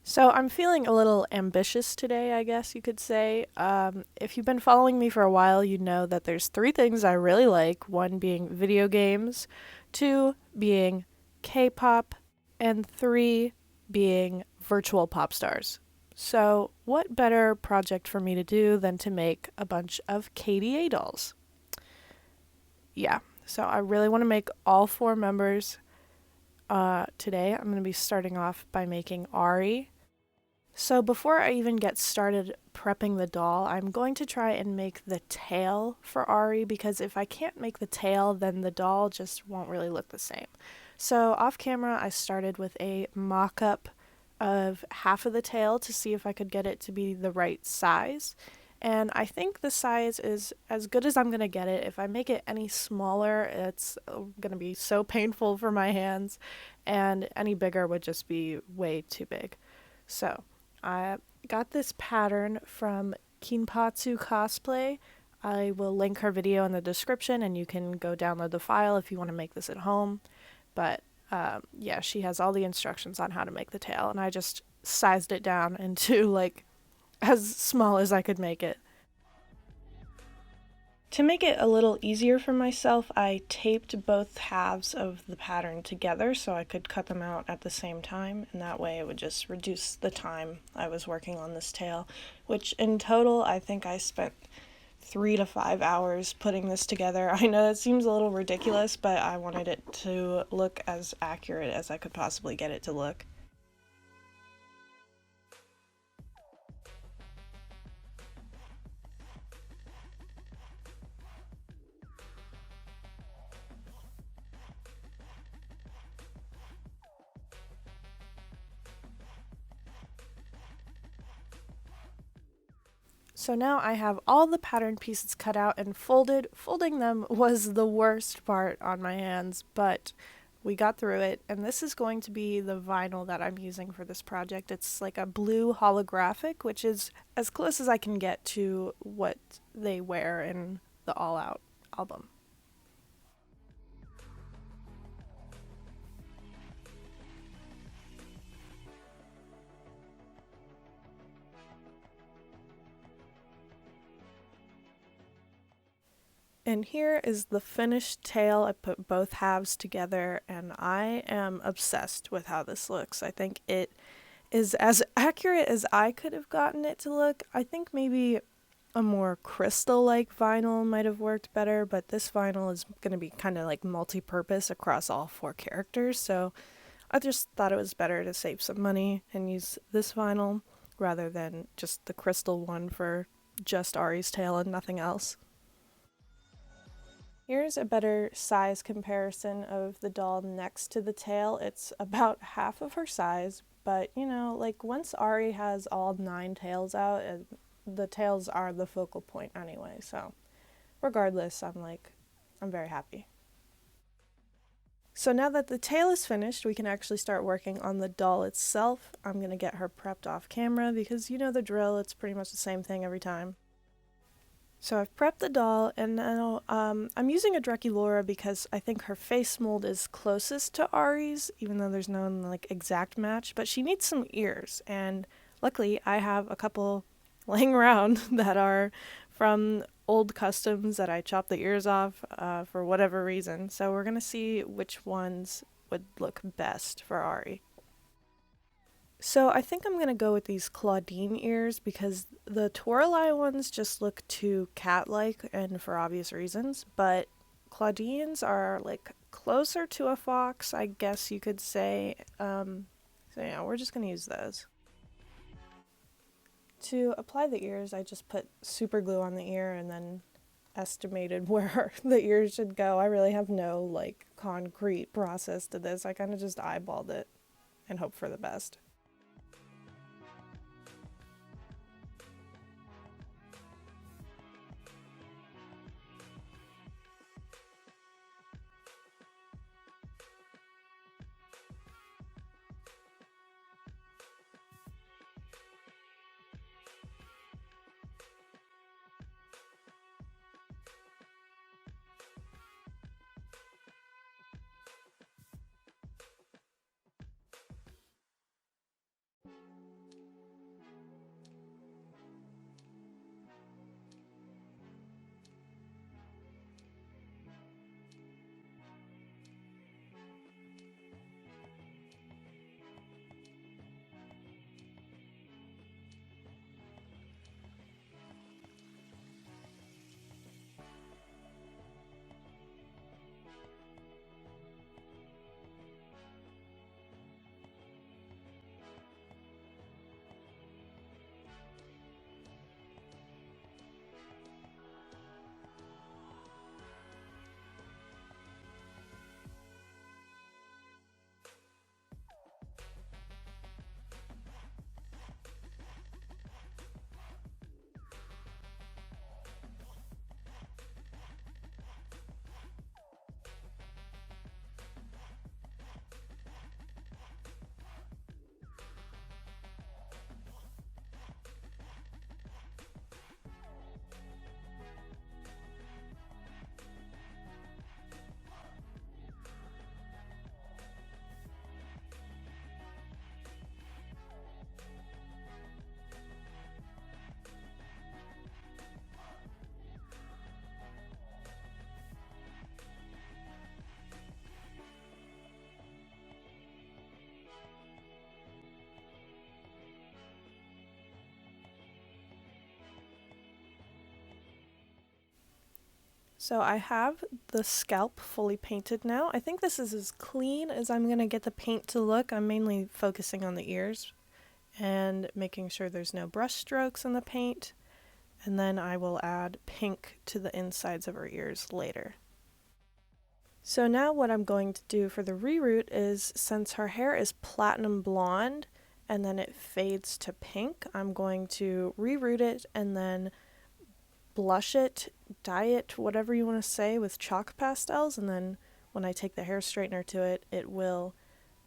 So I'm feeling a little ambitious today, I guess you could say. If you've been following me for a while, you know that there's three things I really like. One being video games, two being K-pop, and three being virtual pop stars. So what better project for me to do than to make a bunch of KDA dolls? Yeah, so I really want to make all four members today. I'm going to be starting off by making Ahri. So before I even get started prepping the doll, I'm going to try and make the tail for Ahri because if I can't make the tail, then the doll just won't really look the same. So off camera, I started with a mock-up of half of the tail to see if I could get it to be the right size. And I think the size is as good as I'm going to get it. If I make it any smaller, it's going to be so painful for my hands, and any bigger would just be way too big. So, I got this pattern from Kinpatsu Cosplay. I will link her video in the description and you can go download the file if you want to make this at home. But yeah, she has all the instructions on how to make the tail, and I just sized it down into like as small as I could make it. To make it a little easier for myself, I taped both halves of the pattern together so I could cut them out at the same time, and that way it would just reduce the time I was working on this tail, which in total I think I spent 3 to 5 hours putting this together. I know that seems a little ridiculous, but I wanted it to look as accurate as I could possibly get it to look. So now I have all the pattern pieces cut out and folded. Folding them was the worst part on my hands, but we got through it. And this is going to be the vinyl that I'm using for this project. It's like a blue holographic, which is as close as I can get to what they wear in the All Out album. And here is the finished tail. I put both halves together and I am obsessed with how this looks. I think it is as accurate as I could have gotten it to look. I think maybe a more crystal-like vinyl might have worked better, but this vinyl is going to be kind of like multi-purpose across all four characters, so I just thought it was better to save some money and use this vinyl rather than just the crystal one for just Ari's tail and nothing else. Here's a better size comparison of the doll next to the tail. It's about half of her size, but you know, like once Ari has all 9 tails out, the tails are the focal point anyway, so regardless, I'm very happy. So now that the tail is finished, we can actually start working on the doll itself. I'm going to get her prepped off camera because you know the drill, it's pretty much the same thing every time. So I've prepped the doll, and now I'm using a Draculaura because I think her face mold is closest to Ari's, even though there's no like exact match. But she needs some ears, and luckily I have a couple laying around that are from old customs that I chopped the ears off for whatever reason. So we're gonna see which ones would look best for Ari. So I think I'm gonna go with these Claudine ears because the Toralei ones just look too cat-like and for obvious reasons, but Claudines are like closer to a fox, I guess you could say. So yeah, we're just gonna use those. To apply the ears, I just put super glue on the ear and then estimated where the ears should go. I really have no like concrete process to this. I kind of just eyeballed it and hope for the best. So I have the scalp fully painted now. I think this is as clean as I'm going to get the paint to look. I'm mainly focusing on the ears and making sure there's no brush strokes in the paint. And then I will add pink to the insides of her ears later. So now what I'm going to do for the reroot is, since her hair is platinum blonde and then it fades to pink, I'm going to reroot it and then blush it, dye it, whatever you want to say, with chalk pastels, and then when I take the hair straightener to it, it will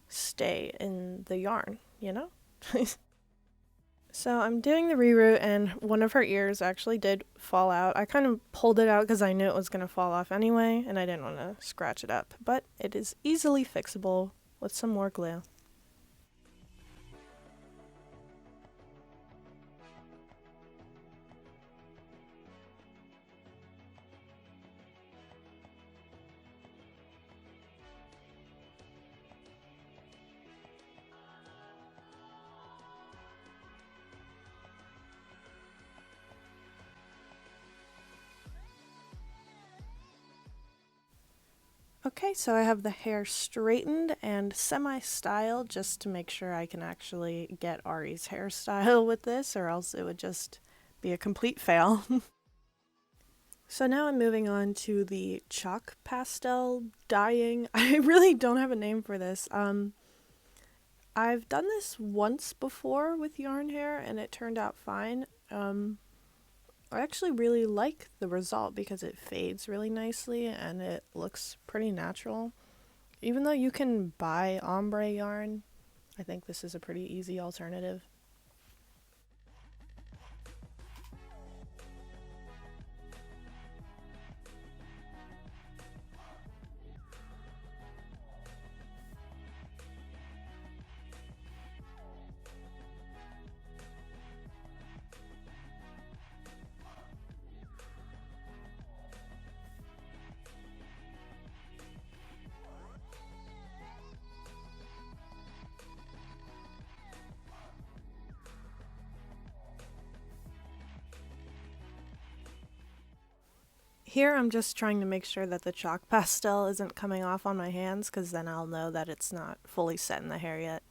stay in the yarn, you know? So I'm doing the reroot, and one of her ears actually did fall out. I kind of pulled it out because I knew it was going to fall off anyway, and I didn't want to scratch it up. But it is easily fixable with some more glue. Okay, so I have the hair straightened and semi-styled just to make sure I can actually get Ahri's hairstyle with this, or else it would just be a complete fail. So now I'm moving on to the chalk pastel dyeing. I really don't have a name for this. I've done this once before with yarn hair and it turned out fine. I actually really like the result because it fades really nicely and it looks pretty natural. Even though you can buy ombre yarn, I think this is a pretty easy alternative. Here I'm just trying to make sure that the chalk pastel isn't coming off on my hands, because then I'll know that it's not fully set in the hair yet.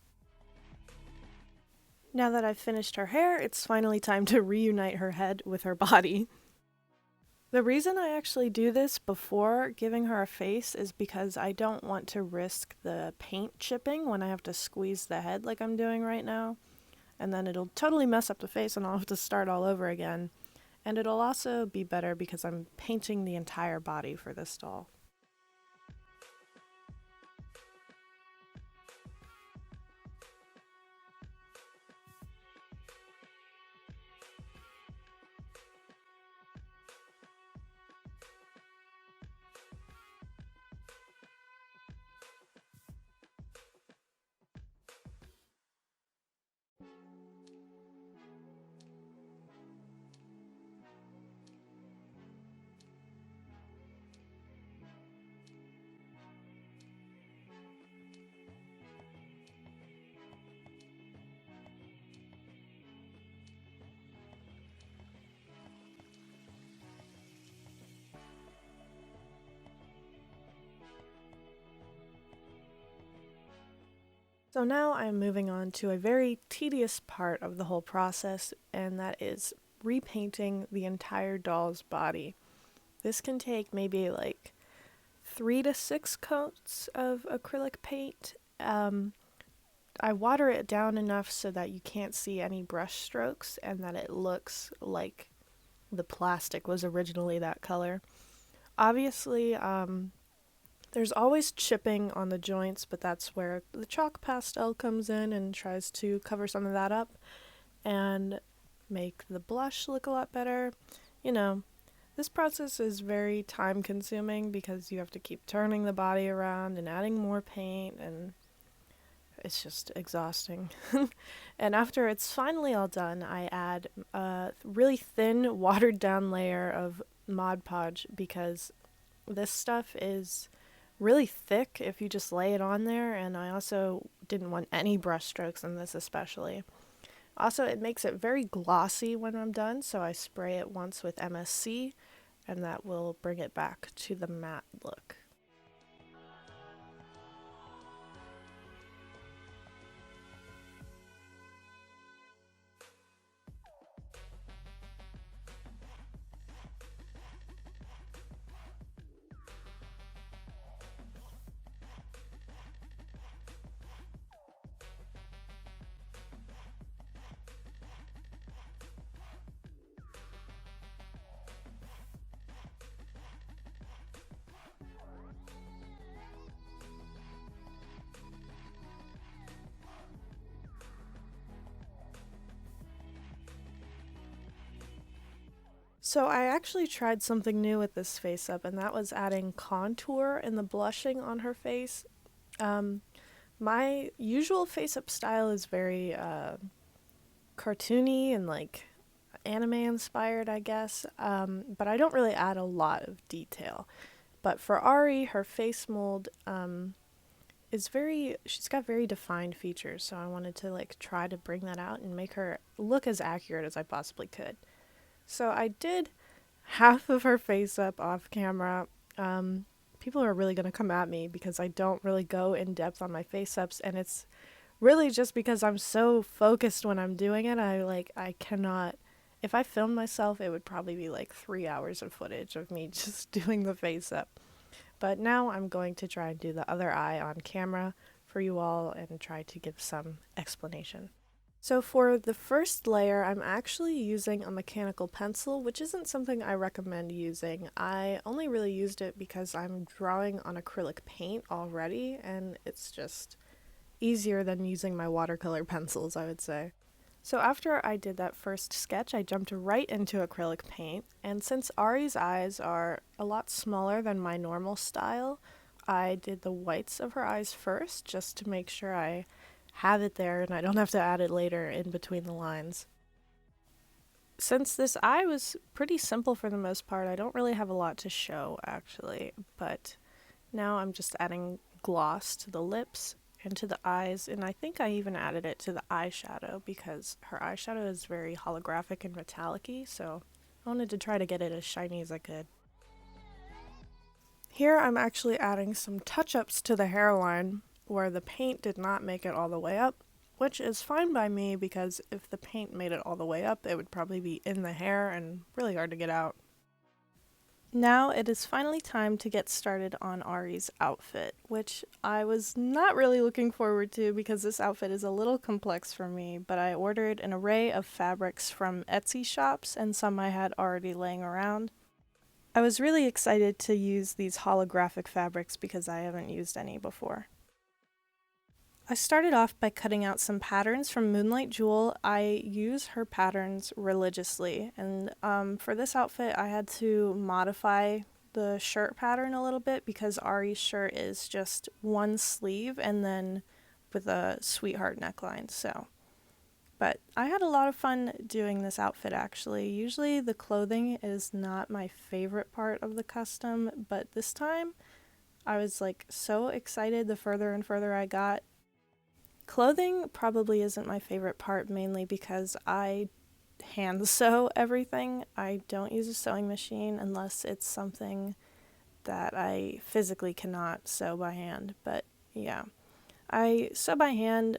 Now that I've finished her hair, it's finally time to reunite her head with her body. The reason I actually do this before giving her a face is because I don't want to risk the paint chipping when I have to squeeze the head like I'm doing right now. And then it'll totally mess up the face and I'll have to start all over again. And it'll also be better because I'm painting the entire body for this doll. So now I'm moving on to a very tedious part of the whole process, and that is repainting the entire doll's body. This can take maybe like 3 to 6 coats of acrylic paint. I water it down enough so that you can't see any brush strokes and that it looks like the plastic was originally that color. Obviously, there's always chipping on the joints, but that's where the chalk pastel comes in and tries to cover some of that up and make the blush look a lot better. You know, this process is very time consuming because you have to keep turning the body around and adding more paint, and it's just exhausting. And after it's finally all done, I add a really thin, watered down layer of Mod Podge because this stuff is really thick if you just lay it on there, and I also didn't want any brush strokes in this especially. Also, it makes it very glossy when I'm done, so I spray it once with MSC and that will bring it back to the matte look. So I actually tried something new with this face up, and that was adding contour in the blushing on her face. My usual face up style is very cartoony and like anime inspired, I guess, but I don't really add a lot of detail. But for Ahri, her face mold she's got very defined features, so I wanted to like try to bring that out and make her look as accurate as I possibly could. So I did half of her face up off camera. People are really going to come at me because I don't really go in depth on my face ups, and it's really just because I'm so focused when I'm doing it. I cannot, if I filmed myself, it would probably be like 3 hours of footage of me just doing the face up. But now I'm going to try and do the other eye on camera for you all and try to give some explanation. So for the first layer, I'm actually using a mechanical pencil, which isn't something I recommend using. I only really used it because I'm drawing on acrylic paint already, and it's just easier than using my watercolor pencils, I would say. So after I did that first sketch, I jumped right into acrylic paint, and since Ahri's eyes are a lot smaller than my normal style, I did the whites of her eyes first, just to make sure I have it there and I don't have to add it later in between the lines. Since this eye was pretty simple for the most part, I don't really have a lot to show actually, but now I'm just adding gloss to the lips and to the eyes, and I think I even added it to the eyeshadow because her eyeshadow is very holographic and metallic-y, so I wanted to try to get it as shiny as I could. Here I'm actually adding some touch-ups to the hairline where the paint did not make it all the way up, which is fine by me because if the paint made it all the way up, it would probably be in the hair and really hard to get out. Now it is finally time to get started on Ahri's outfit, which I was not really looking forward to because this outfit is a little complex for me, but I ordered an array of fabrics from Etsy shops and some I had already laying around. I was really excited to use these holographic fabrics because I haven't used any before. I started off by cutting out some patterns from Moonlight Jewel. I use her patterns religiously, and for this outfit I had to modify the shirt pattern a little bit because Ahri's shirt is just one sleeve and then with a sweetheart neckline, But I had a lot of fun doing this outfit actually. Usually the clothing is not my favorite part of the custom, but this time I was like so excited the further and further I got. Clothing probably isn't my favorite part, mainly because I hand sew everything. I don't use a sewing machine unless it's something that I physically cannot sew by hand. But yeah, I sew by hand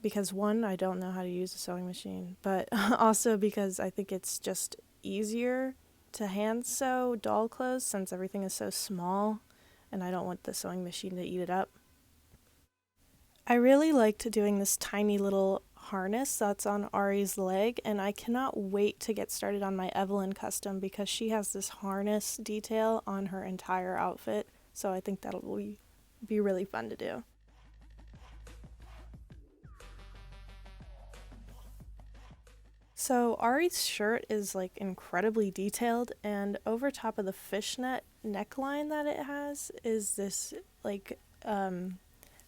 because one, I don't know how to use a sewing machine, but also because I think it's just easier to hand sew doll clothes since everything is so small and I don't want the sewing machine to eat it up. I really liked doing this tiny little harness that's on Ahri's leg, and I cannot wait to get started on my Evelyn custom because she has this harness detail on her entire outfit, so I think that'll be really fun to do. So Ahri's shirt is like incredibly detailed, and over top of the fishnet neckline that it has is this like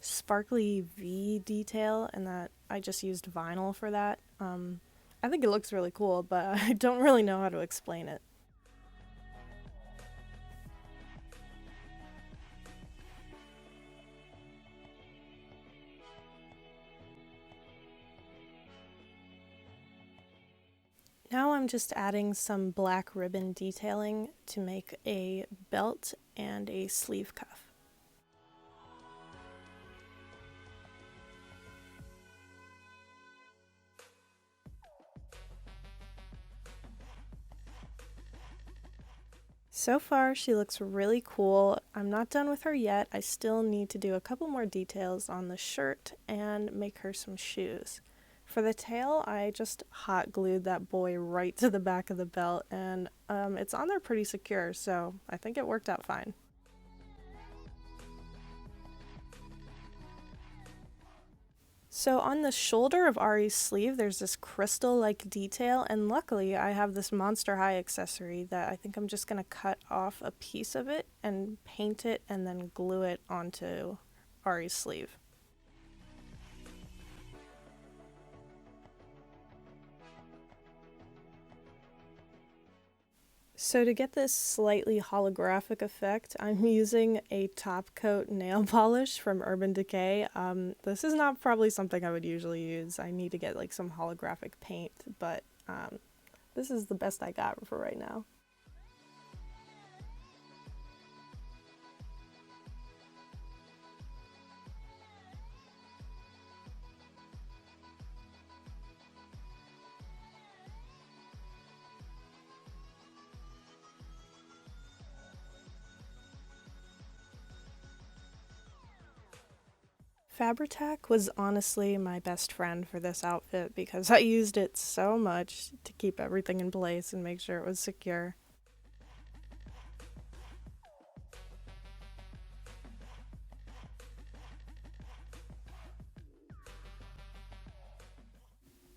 sparkly V detail, and that I just used vinyl for that. I think it looks really cool, but I don't really know how to explain it. Now I'm just adding some black ribbon detailing to make a belt and a sleeve cuff. So far, she looks really cool. I'm not done with her yet. I still need to do a couple more details on the shirt and make her some shoes. For the tail, I just hot glued that boy right to the back of the belt, and it's on there pretty secure, so I think it worked out fine. So on the shoulder of Ahri's sleeve, there's this crystal-like detail, and luckily I have this Monster High accessory that I think I'm just going to cut off a piece of it and paint it and then glue it onto Ahri's sleeve. So to get this slightly holographic effect, I'm using a top coat nail polish from Urban Decay. This is not probably something I would usually use. I need to get like some holographic paint, but this is the best I got for right now. Fabri-Tac was honestly my best friend for this outfit because I used it so much to keep everything in place and make sure it was secure.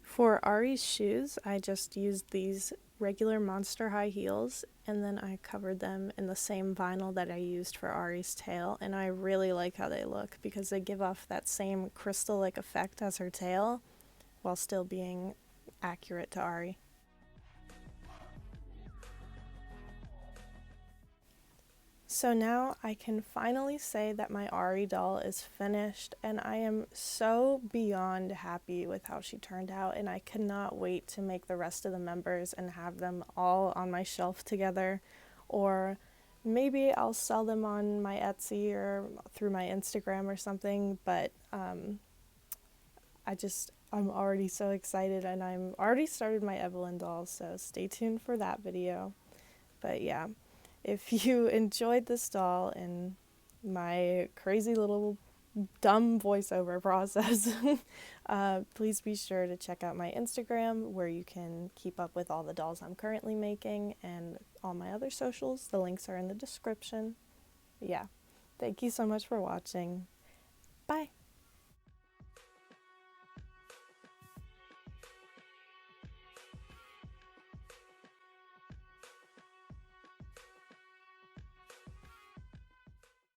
For Ahri's shoes, I just used these regular Monster High heels and then I covered them in the same vinyl that I used for Ahri's tail, and I really like how they look because they give off that same crystal-like effect as her tail while still being accurate to Ahri. So now I can finally say that my Ahri doll is finished, and I am so beyond happy with how she turned out, and I cannot wait to make the rest of the members and have them all on my shelf together, or maybe I'll sell them on my Etsy or through my Instagram or something, but I'm already so excited, and I'm already started my Evelyn doll, so stay tuned for that video. But yeah, if you enjoyed this doll and my crazy little dumb voiceover process, please be sure to check out my Instagram where you can keep up with all the dolls I'm currently making and all my other socials. The links are in the description. Yeah, thank you so much for watching.